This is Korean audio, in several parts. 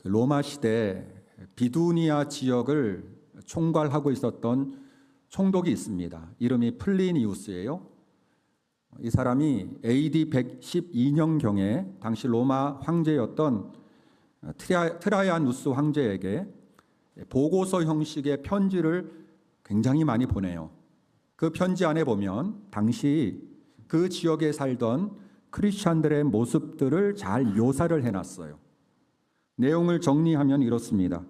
로마 시대 비두니아 지역을 총괄하고 있었던 총독이 있습니다. 이름이 플리니우스예요. 이 사람이 AD 112년경에 당시 로마 황제였던 트라이아누스 황제에게 보고서 형식의 편지를 굉장히 많이 보내요. 그 편지 안에 보면 당시 그 지역에 살던 크리스찬들의 모습들을 잘 묘사를 해놨어요. 내용을 정리하면 이렇습니다.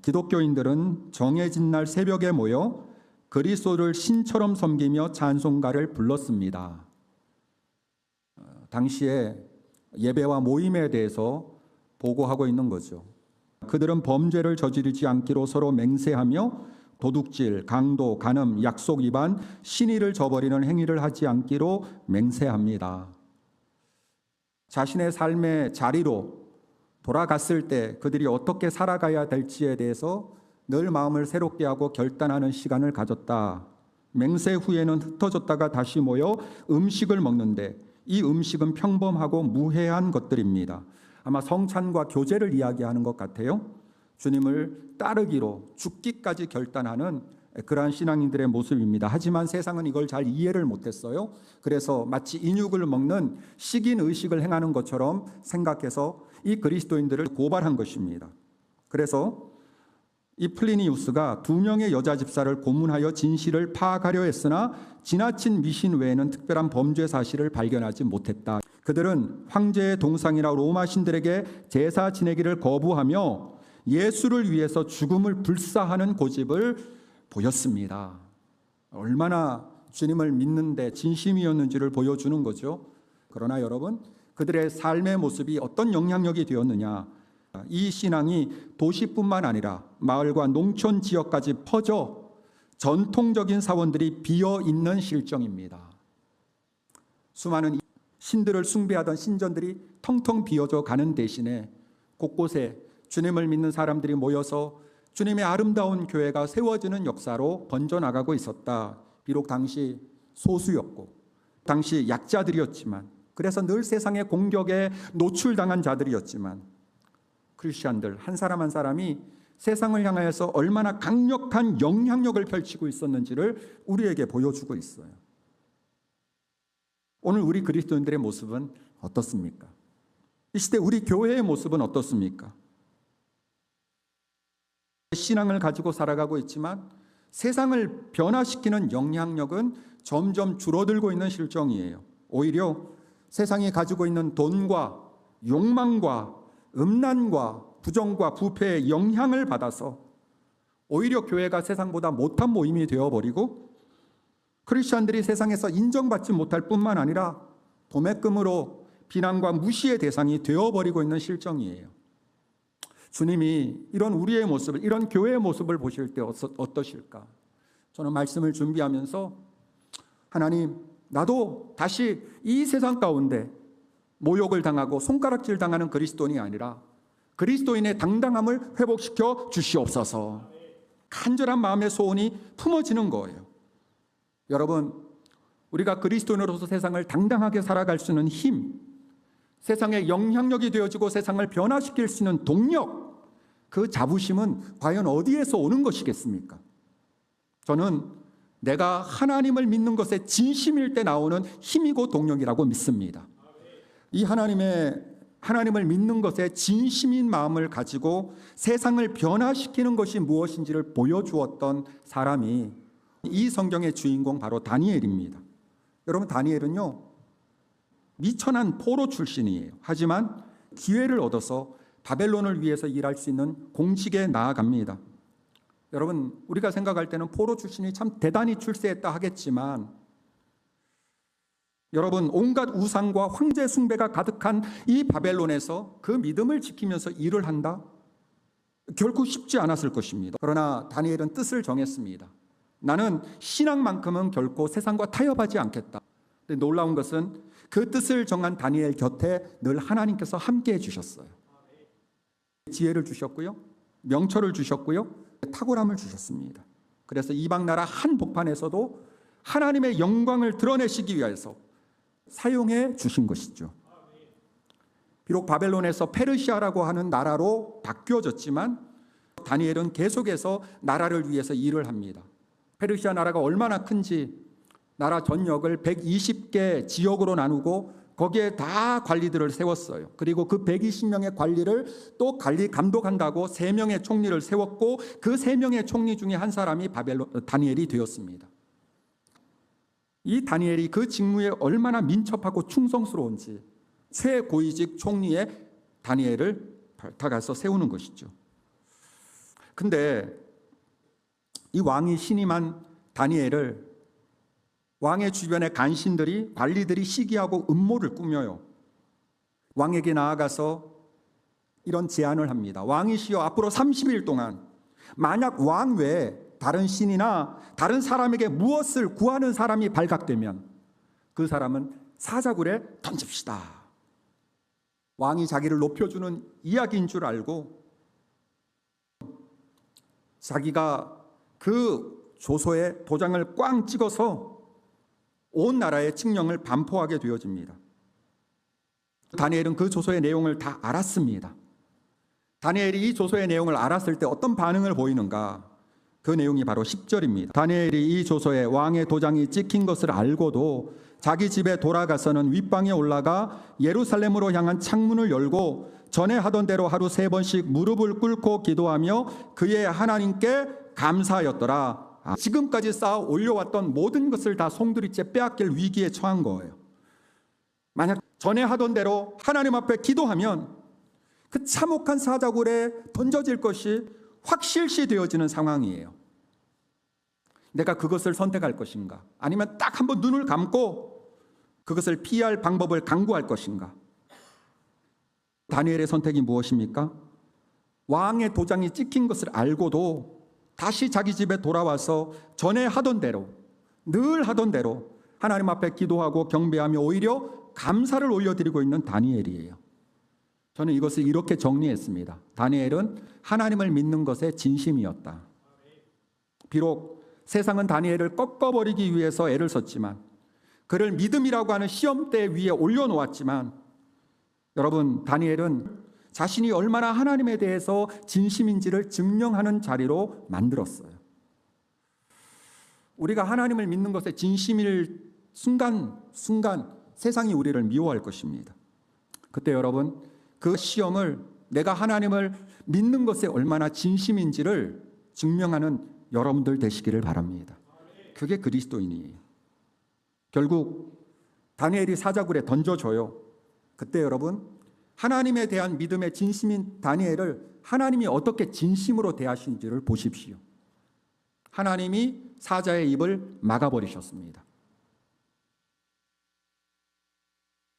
기독교인들은 정해진 날 새벽에 모여 그리스도를 신처럼 섬기며 찬송가를 불렀습니다. 당시에 예배와 모임에 대해서 보고하고 있는 거죠. 그들은 범죄를 저지르지 않기로 서로 맹세하며 도둑질, 강도, 간음, 약속 위반, 신의를 저버리는 행위를 하지 않기로 맹세합니다. 자신의 삶의 자리로 돌아갔을 때 그들이 어떻게 살아가야 될지에 대해서 늘 마음을 새롭게 하고 결단하는 시간을 가졌다. 맹세 후에는 흩어졌다가 다시 모여 음식을 먹는데 이 음식은 평범하고 무해한 것들입니다. 아마 성찬과 교제를 이야기하는 것 같아요. 주님을 따르기로 죽기까지 결단하는 그러한 신앙인들의 모습입니다. 하지만 세상은 이걸 잘 이해를 못했어요. 그래서 마치 인육을 먹는 식인 의식을 행하는 것처럼 생각해서 이 그리스도인들을 고발한 것입니다. 그래서 이 플리니우스가 2명의 여자 집사를 고문하여 진실을 파악하려 했으나 지나친 미신 외에는 특별한 범죄 사실을 발견하지 못했다. 그들은 황제의 동상이나 로마 신들에게 제사 지내기를 거부하며 예수를 위해서 죽음을 불사하는 고집을 보였습니다. 얼마나 주님을 믿는데 진심이었는지를 보여주는 거죠. 그러나 여러분, 그들의 삶의 모습이 어떤 영향력이 되었느냐? 이 신앙이 도시뿐만 아니라 마을과 농촌 지역까지 퍼져 전통적인 사원들이 비어 있는 실정입니다. 수많은 신들을 숭배하던 신전들이 텅텅 비어져 가는 대신에 곳곳에 주님을 믿는 사람들이 모여서 주님의 아름다운 교회가 세워지는 역사로 번져나가고 있었다. 비록 당시 소수였고 당시 약자들이었지만, 그래서 늘 세상의 공격에 노출당한 자들이었지만, 크리스찬들 한 사람 한 사람이 세상을 향하여서 얼마나 강력한 영향력을 펼치고 있었는지를 우리에게 보여주고 있어요. 오늘 우리 그리스도인들의 모습은 어떻습니까? 이 시대 우리 교회의 모습은 어떻습니까? 신앙을 가지고 살아가고 있지만 세상을 변화시키는 영향력은 점점 줄어들고 있는 실정이에요. 오히려 세상이 가지고 있는 돈과 욕망과 음란과 부정과 부패의 영향을 받아서 오히려 교회가 세상보다 못한 모임이 되어버리고 크리스찬들이 세상에서 인정받지 못할 뿐만 아니라 도매금으로 비난과 무시의 대상이 되어버리고 있는 실정이에요. 주님이 이런 우리의 모습을, 이런 교회의 모습을 보실 때 어떠실까? 저는 말씀을 준비하면서 하나님, 나도 다시 이 세상 가운데 모욕을 당하고 손가락질 당하는 그리스도인이 아니라 그리스도인의 당당함을 회복시켜 주시옵소서. 간절한 마음의 소원이 품어지는 거예요. 여러분, 우리가 그리스도인으로서 세상을 당당하게 살아갈 수 있는 힘, 세상의 영향력이 되어지고 세상을 변화시킬 수 있는 동력, 그 자부심은 과연 어디에서 오는 것이겠습니까? 저는 내가 하나님을 믿는 것에 진심일 때 나오는 힘이고 동력이라고 믿습니다. 이 하나님을 믿는 것에 진심인 마음을 가지고 세상을 변화시키는 것이 무엇인지를 보여주었던 사람이 이 성경의 주인공 바로 다니엘입니다. 여러분, 다니엘은요, 미천한 포로 출신이에요. 하지만 기회를 얻어서 바벨론을 위해서 일할 수 있는 공직에 나아갑니다. 여러분, 우리가 생각할 때는 포로 출신이 참 대단히 출세했다 하겠지만, 여러분, 온갖 우상과 황제 숭배가 가득한 이 바벨론에서 그 믿음을 지키면서 일을 한다? 결코 쉽지 않았을 것입니다. 그러나 다니엘은 뜻을 정했습니다. 나는 신앙만큼은 결코 세상과 타협하지 않겠다. 근데 놀라운 것은 그 뜻을 정한 다니엘 곁에 늘 하나님께서 함께 해주셨어요. 지혜를 주셨고요, 명철을 주셨고요, 탁월함을 주셨습니다. 그래서 이방 나라 한복판에서도 하나님의 영광을 드러내시기 위해서 사용해 주신 것이죠. 비록 바벨론에서 페르시아라고 하는 나라로 바뀌어졌지만 다니엘은 계속해서 나라를 위해서 일을 합니다. 페르시아 나라가 얼마나 큰지 나라 전역을 120개 지역으로 나누고 거기에 다 관리들을 세웠어요. 그리고 그 120명의 관리를 또 감독한다고 3명의 총리를 세웠고 그 3명의 총리 중에 한 사람이 다니엘이 되었습니다. 이 다니엘이 그 직무에 얼마나 민첩하고 충성스러운지 최고위직 총리의 다니엘을 발탁해서 세우는 것이죠. 근데 이 왕이 신임한 다니엘을 왕의 주변의 간신들이 관리들이 시기하고 음모를 꾸며요. 왕에게 나아가서 이런 제안을 합니다. 왕이시여, 앞으로 30일 동안 만약 왕 외에 다른 신이나 다른 사람에게 무엇을 구하는 사람이 발각되면 그 사람은 사자굴에 던집시다. 왕이 자기를 높여주는 이야기인 줄 알고 자기가 그 조서에 도장을 꽝 찍어서 온 나라에 칙령을 반포하게 되어집니다. 다니엘은 그 조서의 내용을 다 알았습니다. 다니엘이 이 조서의 내용을 알았을 때 어떤 반응을 보이는가? 그 내용이 바로 10절입니다. 다니엘이 이 조서에 왕의 도장이 찍힌 것을 알고도 자기 집에 돌아가서는 윗방에 올라가 예루살렘으로 향한 창문을 열고 전에 하던 대로 하루 3번씩 무릎을 꿇고 기도하며 그의 하나님께 감사하였더라. 지금까지 쌓아 올려왔던 모든 것을 다 송두리째 빼앗길 위기에 처한 거예요. 만약 전에 하던 대로 하나님 앞에 기도하면 그 참혹한 사자굴에 던져질 것이 확실시 되어지는 상황이에요. 내가 그것을 선택할 것인가? 아니면 딱 한번 눈을 감고 그것을 피할 방법을 강구할 것인가? 다니엘의 선택이 무엇입니까? 왕의 도장이 찍힌 것을 알고도 다시 자기 집에 돌아와서 전에 하던 대로, 늘 하던 대로 하나님 앞에 기도하고 경배하며 오히려 감사를 올려드리고 있는 다니엘이에요. 저는 이것을 이렇게 정리했습니다. 다니엘은 하나님을 믿는 것에 진심이었다. 비록 세상은 다니엘을 꺾어버리기 위해서 애를 썼지만, 그를 믿음이라고 하는 시험대 위에 올려놓았지만, 여러분, 다니엘은 자신이 얼마나 하나님에 대해서 진심인지를 증명하는 자리로 만들었어요. 우리가 하나님을 믿는 것에 진심일 순간 세상이 우리를 미워할 것입니다. 그때 여러분, 그 시험을 내가 하나님을 믿는 것에 얼마나 진심인지를 증명하는 여러분들 되시기를 바랍니다. 그게 그리스도인이에요. 결국 다니엘이 사자굴에 던져져요. 그때 여러분, 하나님에 대한 믿음의 진심인 다니엘을 하나님이 어떻게 진심으로 대하신지를 보십시오. 하나님이 사자의 입을 막아버리셨습니다.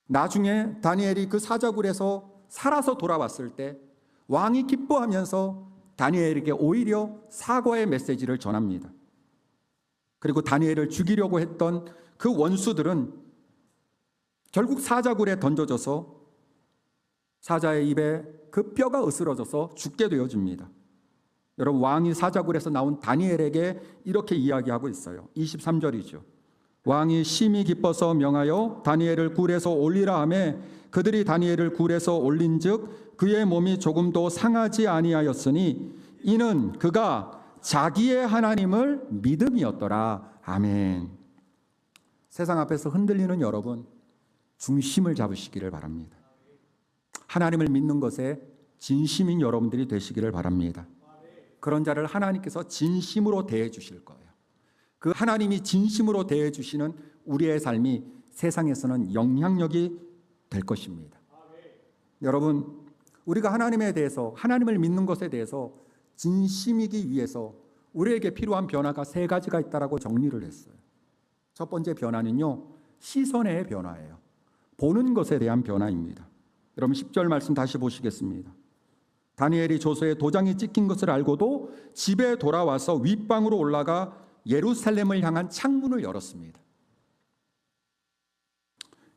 나중에 다니엘이 그 사자굴에서 살아서 돌아왔을 때 왕이 기뻐하면서 다니엘에게 오히려 사과의 메시지를 전합니다. 그리고 다니엘을 죽이려고 했던 그 원수들은 결국 사자굴에 던져져서 사자의 입에 그 뼈가 으스러져서 죽게 되어집니다. 여러분, 왕이 사자굴에서 나온 다니엘에게 이렇게 이야기하고 있어요. 23절이죠. 왕이 심히 기뻐서 명하여 다니엘을 굴에서 올리라 하매 그들이 다니엘을 굴에서 올린즉 그의 몸이 조금도 상하지 아니하였으니 이는 그가 자기의 하나님을 믿음이었더라. 아멘. 세상 앞에서 흔들리는 여러분, 중심을 잡으시기를 바랍니다. 하나님을 믿는 것에 진심인 여러분들이 되시기를 바랍니다. 그런 자를 하나님께서 진심으로 대해 주실 거예요. 그 하나님이 진심으로 대해 주시는 우리의 삶이 세상에서는 영향력이 될 것입니다. 여러분, 우리가 하나님에 대해서, 하나님을 믿는 것에 대해서 진심이기 위해서 우리에게 필요한 변화가 3가지가 있다라고 정리를 했어요. 첫 번째 변화는요, 시선의 변화예요. 보는 것에 대한 변화입니다. 여러분 10절 말씀 다시 보시겠습니다. 다니엘이 조서에 도장이 찍힌 것을 알고도 집에 돌아와서 윗방으로 올라가 예루살렘을 향한 창문을 열었습니다.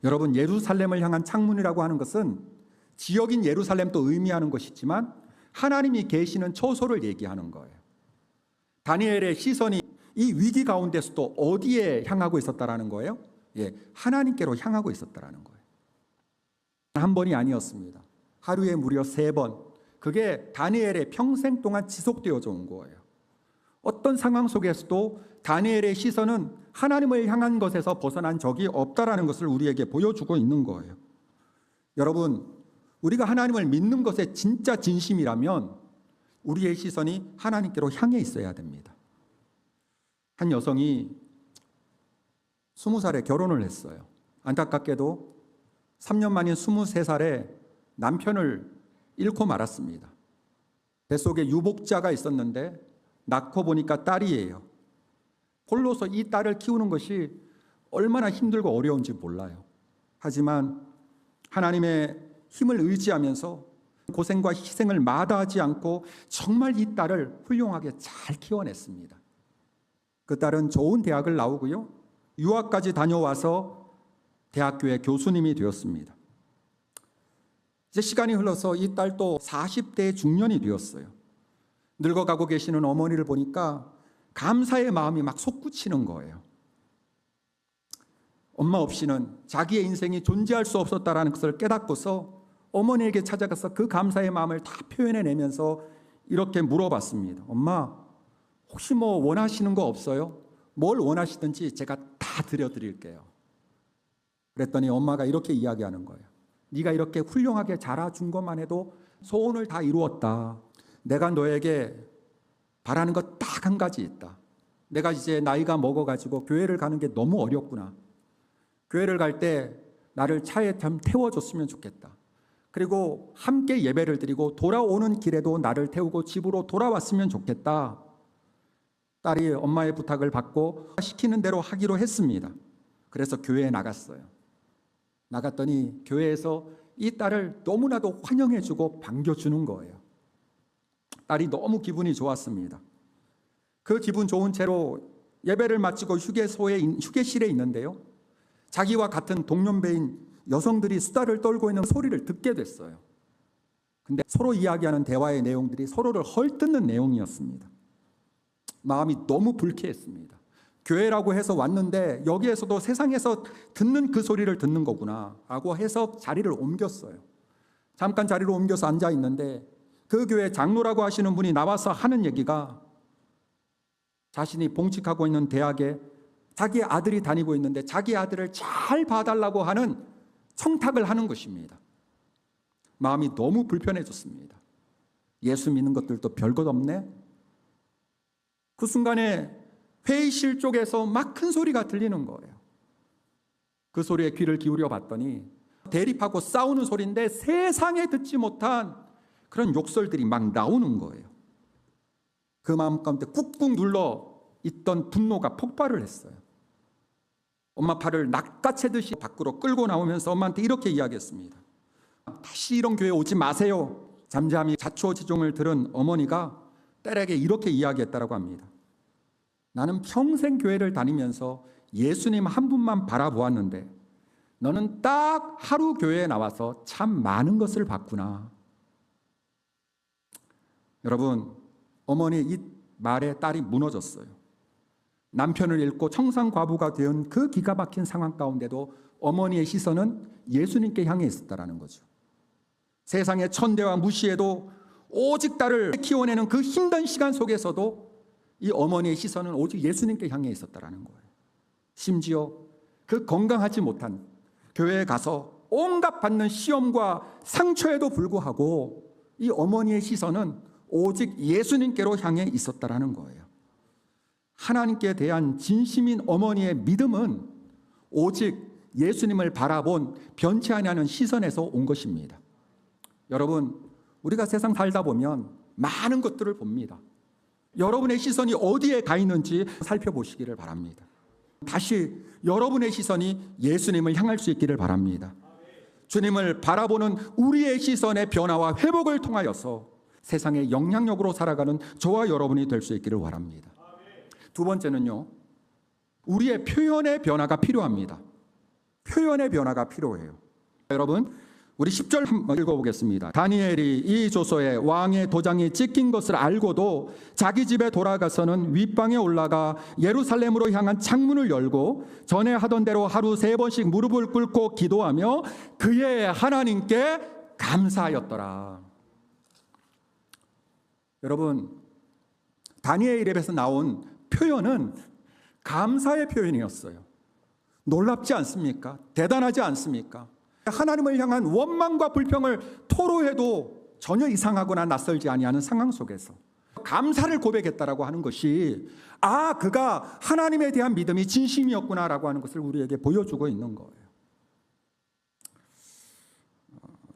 여러분, 예루살렘을 향한 창문이라고 하는 것은 지역인 예루살렘도 의미하는 것이지만 하나님이 계시는 처소를 얘기하는 거예요. 다니엘의 시선이 이 위기 가운데서도 어디에 향하고 있었다라는 거예요? 하나님께로 향하고 있었다라는 거예요. 한 번이 아니었습니다. 하루에 무려 3번. 그게 다니엘의 평생 동안 지속되어져 온 거예요. 어떤 상황 속에서도 다니엘의 시선은 하나님을 향한 것에서 벗어난 적이 없다라는 것을 우리에게 보여주고 있는 거예요. 여러분, 우리가 하나님을 믿는 것에 진짜 진심이라면 우리의 시선이 하나님께로 향해 있어야 됩니다. 한 여성이 20살에 결혼을 했어요. 안타깝게도 3년 만인 23살에 남편을 잃고 말았습니다. 뱃속에 유복자가 있었는데 낳고 보니까 딸이에요. 홀로서 이 딸을 키우는 것이 얼마나 힘들고 어려운지 몰라요. 하지만 하나님의 힘을 의지하면서 고생과 희생을 마다하지 않고 정말 이 딸을 훌륭하게 잘 키워냈습니다. 그 딸은 좋은 대학을 나오고요, 유학까지 다녀와서 대학교의 교수님이 되었습니다. 이제 시간이 흘러서 이 딸도 40대 중년이 되었어요. 늙어가고 계시는 어머니를 보니까 감사의 마음이 막 솟구치는 거예요. 엄마 없이는 자기의 인생이 존재할 수 없었다라는 것을 깨닫고서 어머니에게 찾아가서 그 감사의 마음을 다 표현해내면서 이렇게 물어봤습니다. 엄마, 혹시 뭐 원하시는 거 없어요? 뭘 원하시든지 제가 다 드려드릴게요. 그랬더니 엄마가 이렇게 이야기하는 거예요. 네가 이렇게 훌륭하게 자라준 것만 해도 소원을 다 이루었다. 내가 너에게 바라는 것 딱 한 가지 있다. 내가 이제 나이가 먹어가지고 교회를 가는 게 너무 어렵구나. 교회를 갈 때 나를 차에 좀 태워줬으면 좋겠다. 그리고 함께 예배를 드리고 돌아오는 길에도 나를 태우고 집으로 돌아왔으면 좋겠다. 딸이 엄마의 부탁을 받고 시키는 대로 하기로 했습니다. 그래서 교회에 나갔어요. 나갔더니 교회에서 이 딸을 너무나도 환영해주고 반겨주는 거예요. 딸이 너무 기분이 좋았습니다. 그 기분 좋은 채로 예배를 마치고 휴게실에 있는데요, 자기와 같은 동년배인 여성들이 수다를 떨고 있는 소리를 듣게 됐어요. 근데 서로 이야기하는 대화의 내용들이 서로를 헐뜯는 내용이었습니다. 마음이 너무 불쾌했습니다. 교회라고 해서 왔는데 여기에서도 세상에서 듣는 그 소리를 듣는 거구나 라고 해서 자리를 옮겼어요. 잠깐 자리를 옮겨서 앉아 있는데 그 교회 장로라고 하시는 분이 나와서 하는 얘기가 자신이 봉직하고 있는 대학에 자기 아들이 다니고 있는데 자기 아들을 잘 봐달라고 하는 청탁을 하는 것입니다. 마음이 너무 불편해졌습니다. 예수 믿는 것들도 별것 없네. 그 순간에 회의실 쪽에서 막 큰 소리가 들리는 거예요. 그 소리에 귀를 기울여 봤더니 대립하고 싸우는 소리인데 세상에 듣지 못한 그런 욕설들이 막 나오는 거예요. 그 마음 가운데 꾹꾹 눌러 있던 분노가 폭발을 했어요. 엄마 팔을 낚아채듯이 밖으로 끌고 나오면서 엄마한테 이렇게 이야기했습니다. 다시 이런 교회 오지 마세요. 잠잠히 자초지종을 들은 어머니가 딸에게 이렇게 이야기했다고 합니다. 나는 평생 교회를 다니면서 예수님 한 분만 바라보았는데 너는 딱 하루 교회에 나와서 참 많은 것을 봤구나. 여러분, 어머니 이 말에 딸이 무너졌어요. 남편을 잃고 청산과부가 된 그 기가 막힌 상황 가운데도 어머니의 시선은 예수님께 향해 있었다는 거죠. 세상의 천대와 무시에도 오직 딸을 키워내는 그 힘든 시간 속에서도 이 어머니의 시선은 오직 예수님께 향해 있었다는 거예요. 심지어 그 건강하지 못한 교회에 가서 온갖 받는 시험과 상처에도 불구하고 이 어머니의 시선은 오직 예수님께로 향해 있었다는 거예요. 하나님께 대한 진심인 어머니의 믿음은 오직 예수님을 바라본 변치 않는 시선에서 온 것입니다. 여러분, 우리가 세상 살다 보면 많은 것들을 봅니다. 여러분의 시선이 어디에 가 있는지 살펴보시기를 바랍니다. 다시 여러분의 시선이 예수님을 향할 수 있기를 바랍니다. 주님을 바라보는 우리의 시선의 변화와 회복을 통하여서 세상의 영향력으로 살아가는 저와 여러분이 될 수 있기를 바랍니다. 두 번째는요, 우리의 표현의 변화가 필요합니다. 표현의 변화가 필요해요. 여러분, 우리 10절 한번 읽어보겠습니다. 다니엘이 이 조서에 왕의 도장이 찍힌 것을 알고도 자기 집에 돌아가서는 윗방에 올라가 예루살렘으로 향한 창문을 열고 전에 하던 대로 하루 3번씩 무릎을 꿇고 기도하며 그의 하나님께 감사하였더라. 여러분, 다니엘 입에서 나온 표현은 감사의 표현이었어요. 놀랍지 않습니까? 대단하지 않습니까? 하나님을 향한 원망과 불평을 토로해도 전혀 이상하거나 낯설지 아니하는 상황 속에서 감사를 고백했다라고 하는 것이 그가 하나님에 대한 믿음이 진심이었구나라고 하는 것을 우리에게 보여주고 있는 거예요.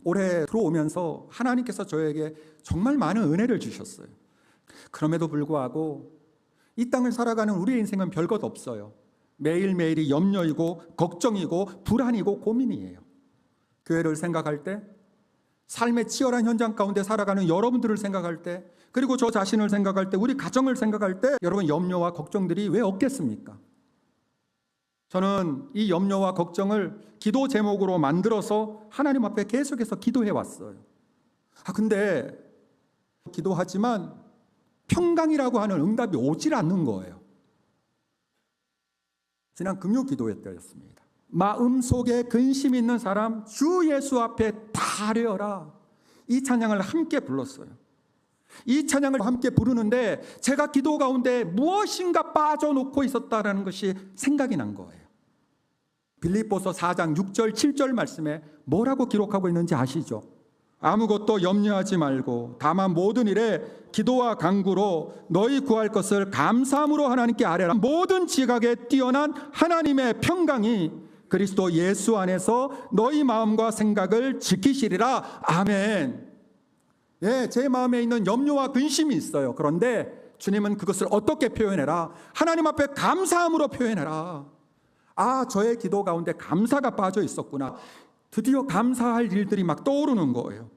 올해 들어오면서 하나님께서 저에게 정말 많은 은혜를 주셨어요. 그럼에도 불구하고 이 땅을 살아가는 우리의 인생은 별것 없어요. 매일매일이 염려이고 걱정이고 불안이고 고민이에요. 교회를 생각할 때, 삶의 치열한 현장 가운데 살아가는 여러분들을 생각할 때, 그리고 저 자신을 생각할 때, 우리 가정을 생각할 때 여러분 염려와 걱정들이 왜 없겠습니까? 저는 이 염려와 걱정을 기도 제목으로 만들어서 하나님 앞에 계속해서 기도해 왔어요. 근데 기도하지만 평강이라고 하는 응답이 오질 않는 거예요. 지난 금요 기도회 때였습니다. 마음속에 근심 있는 사람 주 예수 앞에 다 아뢰어라. 이 찬양을 함께 불렀어요. 이 찬양을 함께 부르는데 제가 기도 가운데 무엇인가 빠져놓고 있었다는 것이 생각이 난 거예요. 빌립보서 4장 6절 7절 말씀에 뭐라고 기록하고 있는지 아시죠? 아무것도 염려하지 말고 다만 모든 일에 기도와 간구로 너희 구할 것을 감사함으로 하나님께 아뢰라. 모든 지각에 뛰어난 하나님의 평강이 그리스도 예수 안에서 너희 마음과 생각을 지키시리라. 아멘. 제 마음에 있는 염려와 근심이 있어요. 그런데 주님은 그것을 어떻게 표현해라? 하나님 앞에 감사함으로 표현해라. 저의 기도 가운데 감사가 빠져 있었구나. 드디어 감사할 일들이 막 떠오르는 거예요.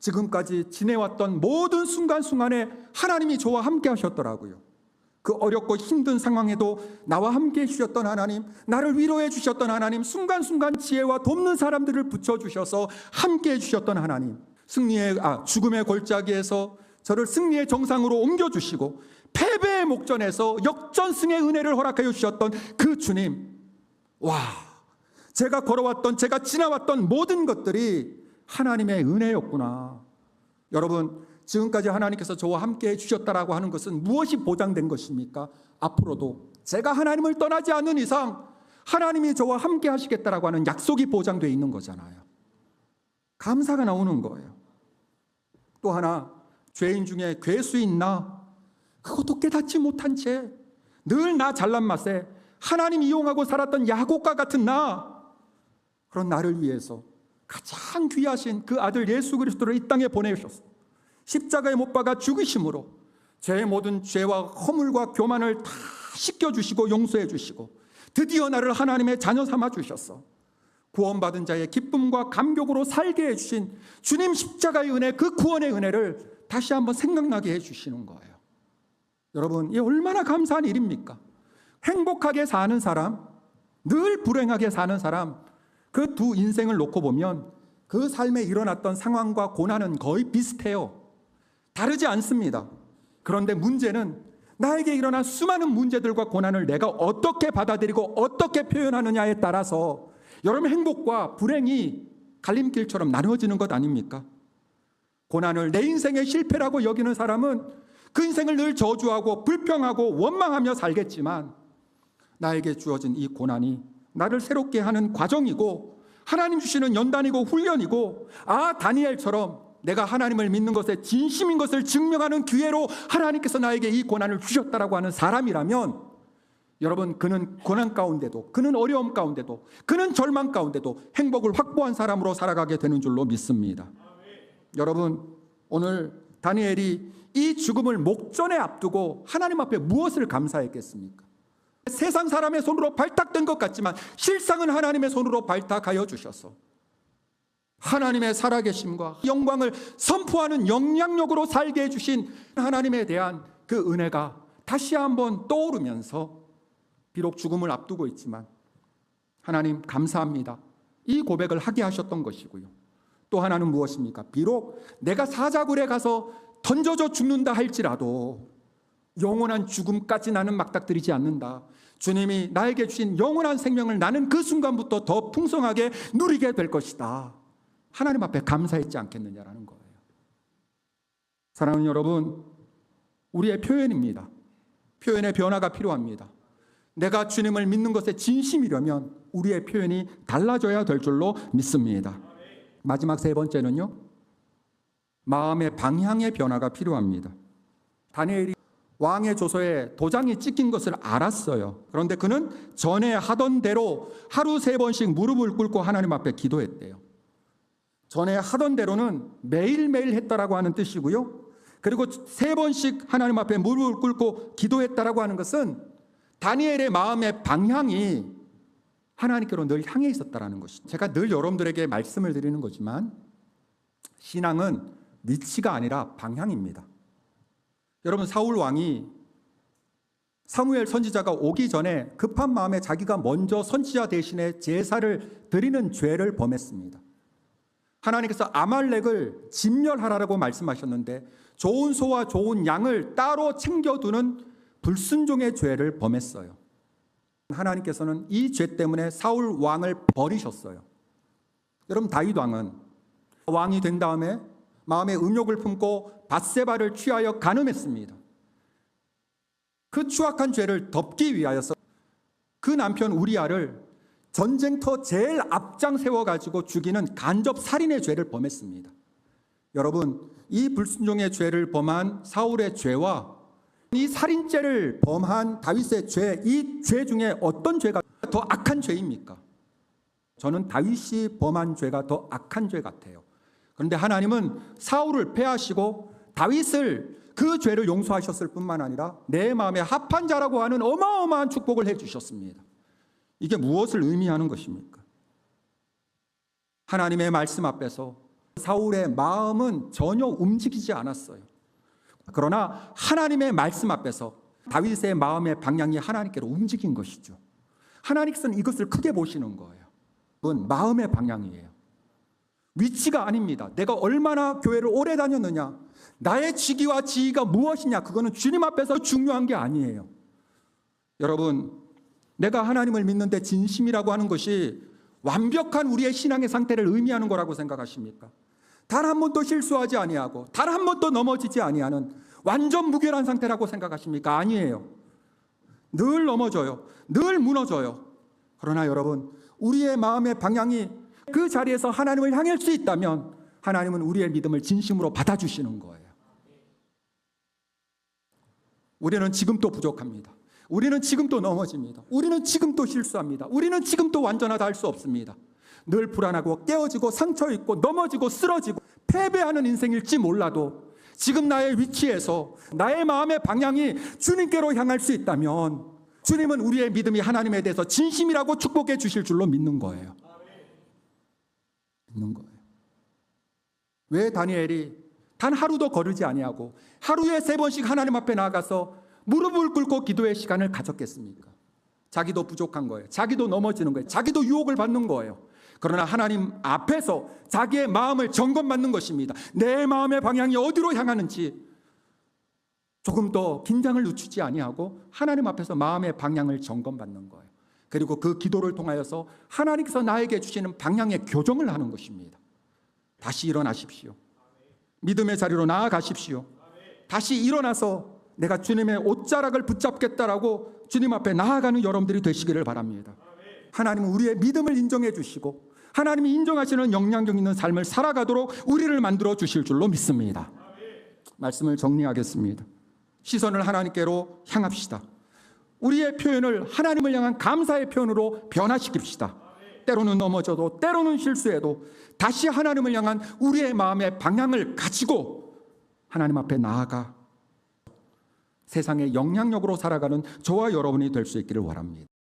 지금까지 지내왔던 모든 순간순간에 하나님이 저와 함께 하셨더라고요. 그 어렵고 힘든 상황에도 나와 함께 해주셨던 하나님, 나를 위로해 주셨던 하나님, 순간순간 지혜와 돕는 사람들을 붙여주셔서 함께 해주셨던 하나님, 죽음의 골짜기에서 저를 승리의 정상으로 옮겨주시고 패배의 목전에서 역전승의 은혜를 허락하여 주셨던 그 주님, 제가 걸어왔던, 제가 지나왔던 모든 것들이 하나님의 은혜였구나. 여러분, 지금까지 하나님께서 저와 함께 해주셨다라고 하는 것은 무엇이 보장된 것입니까? 앞으로도 제가 하나님을 떠나지 않는 이상 하나님이 저와 함께 하시겠다라고 하는 약속이 보장되어 있는 거잖아요. 감사가 나오는 거예요. 또 하나, 죄인 중에 괴수인 나, 그것도 깨닫지 못한 채 늘 나 잘난 맛에 하나님 이용하고 살았던 야곱과 같은 그런 나를 위해서 가장 귀하신 그 아들 예수 그리스도를 이 땅에 보내주셨어요. 십자가에 못 박아 죽으심으로 제 모든 죄와 허물과 교만을 다 씻겨주시고 용서해 주시고 드디어 나를 하나님의 자녀 삼아 주셨어. 구원받은 자의 기쁨과 감격으로 살게 해주신 주님 십자가의 은혜, 그 구원의 은혜를 다시 한번 생각나게 해주시는 거예요. 여러분, 이게 얼마나 감사한 일입니까? 행복하게 사는 사람, 늘 불행하게 사는 사람, 그 두 인생을 놓고 보면 그 삶에 일어났던 상황과 고난은 거의 비슷해요. 다르지 않습니다. 그런데 문제는 나에게 일어난 수많은 문제들과 고난을 내가 어떻게 받아들이고 어떻게 표현하느냐에 따라서 여러분 행복과 불행이 갈림길처럼 나누어지는 것 아닙니까? 고난을 내 인생의 실패라고 여기는 사람은 그 인생을 늘 저주하고 불평하고 원망하며 살겠지만 나에게 주어진 이 고난이 나를 새롭게 하는 과정이고 하나님 주시는 연단이고 훈련이고 다니엘처럼 내가 하나님을 믿는 것에 진심인 것을 증명하는 기회로 하나님께서 나에게 이 고난을 주셨다라고 하는 사람이라면 여러분, 그는 고난 가운데도, 그는 어려움 가운데도, 그는 절망 가운데도 행복을 확보한 사람으로 살아가게 되는 줄로 믿습니다. 여러분, 오늘 다니엘이 이 죽음을 목전에 앞두고 하나님 앞에 무엇을 감사했겠습니까? 세상 사람의 손으로 발탁된 것 같지만 실상은 하나님의 손으로 발탁하여 주셔서 하나님의 살아계심과 영광을 선포하는 영향력으로 살게 해주신 하나님에 대한 그 은혜가 다시 한번 떠오르면서 비록 죽음을 앞두고 있지만 하나님 감사합니다, 이 고백을 하게 하셨던 것이고요. 또 하나는 무엇입니까? 비록 내가 사자굴에 가서 던져져 죽는다 할지라도 영원한 죽음까지 나는 막닥뜨리지 않는다. 주님이 나에게 주신 영원한 생명을 나는 그 순간부터 더 풍성하게 누리게 될 것이다. 하나님 앞에 감사했지 않겠느냐라는 거예요. 사랑하는 여러분, 우리의 표현입니다. 표현의 변화가 필요합니다. 내가 주님을 믿는 것에 진심이려면 우리의 표현이 달라져야 될 줄로 믿습니다. 마지막 세 번째는요, 마음의 방향의 변화가 필요합니다. 다니엘이 왕의 조서에 도장이 찍힌 것을 알았어요. 그런데 그는 전에 하던 대로 하루 3번씩 무릎을 꿇고 하나님 앞에 기도했대요. 전에 하던 대로는 매일매일 했다라고 하는 뜻이고요. 그리고 3번씩 하나님 앞에 무릎을 꿇고 기도했다라고 하는 것은 다니엘의 마음의 방향이 하나님께로 늘 향해 있었다라는 것이죠. 제가 늘 여러분들에게 말씀을 드리는 거지만 신앙은 위치가 아니라 방향입니다. 여러분, 사울 왕이 사무엘 선지자가 오기 전에 급한 마음에 자기가 먼저 선지자 대신에 제사를 드리는 죄를 범했습니다. 하나님께서 아말렉을 진멸하라고 말씀하셨는데 좋은 소와 좋은 양을 따로 챙겨두는 불순종의 죄를 범했어요. 하나님께서는 이 죄 때문에 사울 왕을 버리셨어요. 여러분, 다윗 왕은 왕이 된 다음에 마음에 음욕을 품고 밧세바를 취하여 간음했습니다. 그 추악한 죄를 덮기 위하여서 그 남편 우리아를 전쟁터 제일 앞장 세워가지고 죽이는 간접 살인의 죄를 범했습니다. 여러분, 이 불순종의 죄를 범한 사울의 죄와 이 살인죄를 범한 다윗의 죄, 이 죄 중에 어떤 죄가 더 악한 죄입니까? 저는 다윗이 범한 죄가 더 악한 죄 같아요. 그런데 하나님은 사울을 패하시고 다윗을 그 죄를 용서하셨을 뿐만 아니라 내 마음에 합한 자라고 하는 어마어마한 축복을 해주셨습니다. 이게 무엇을 의미하는 것입니까? 하나님의 말씀 앞에서 사울의 마음은 전혀 움직이지 않았어요. 그러나 하나님의 말씀 앞에서 다윗의 마음의 방향이 하나님께로 움직인 것이죠. 하나님께서는 이것을 크게 보시는 거예요. 그건 마음의 방향이에요. 위치가 아닙니다. 내가 얼마나 교회를 오래 다녔느냐, 나의 직위와 지위가 무엇이냐, 그거는 주님 앞에서 중요한 게 아니에요. 여러분, 내가 하나님을 믿는데 진심이라고 하는 것이 완벽한 우리의 신앙의 상태를 의미하는 거라고 생각하십니까? 단 한 번도 실수하지 아니하고 단 한 번도 넘어지지 아니하는 완전 무결한 상태라고 생각하십니까? 아니에요. 늘 넘어져요. 늘 무너져요. 그러나 여러분, 우리의 마음의 방향이 그 자리에서 하나님을 향할 수 있다면 하나님은 우리의 믿음을 진심으로 받아주시는 거예요. 우리는 지금도 부족합니다. 우리는 지금도 넘어집니다. 우리는 지금도 실수합니다. 우리는 지금도 완전하다 할 수 없습니다. 늘 불안하고 깨어지고 상처 있고 넘어지고 쓰러지고 패배하는 인생일지 몰라도 지금 나의 위치에서 나의 마음의 방향이 주님께로 향할 수 있다면 주님은 우리의 믿음이 하나님에 대해서 진심이라고 축복해 주실 줄로 믿는 거예요. 믿는 거예요. 왜 다니엘이 단 하루도 거르지 아니하고 하루에 3번씩 하나님 앞에 나아가서 무릎을 꿇고 기도의 시간을 가졌겠습니까? 자기도 부족한 거예요. 자기도 넘어지는 거예요. 자기도 유혹을 받는 거예요. 그러나 하나님 앞에서 자기의 마음을 점검받는 것입니다. 내 마음의 방향이 어디로 향하는지 조금 더 긴장을 늦추지 아니하고 하나님 앞에서 마음의 방향을 점검받는 거예요. 그리고 그 기도를 통하여서 하나님께서 나에게 주시는 방향의 교정을 하는 것입니다. 다시 일어나십시오. 믿음의 자리로 나아가십시오. 다시 일어나서 내가 주님의 옷자락을 붙잡겠다라고 주님 앞에 나아가는 여러분들이 되시기를 바랍니다. 하나님은 우리의 믿음을 인정해 주시고 하나님이 인정하시는 영향력 있는 삶을 살아가도록 우리를 만들어 주실 줄로 믿습니다. 말씀을 정리하겠습니다. 시선을 하나님께로 향합시다. 우리의 표현을 하나님을 향한 감사의 표현으로 변화시킵시다. 때로는 넘어져도 때로는 실수해도 다시 하나님을 향한 우리의 마음의 방향을 가지고 하나님 앞에 나아가 세상의 영향력으로 살아가는 저와 여러분이 될 수 있기를 원합니다.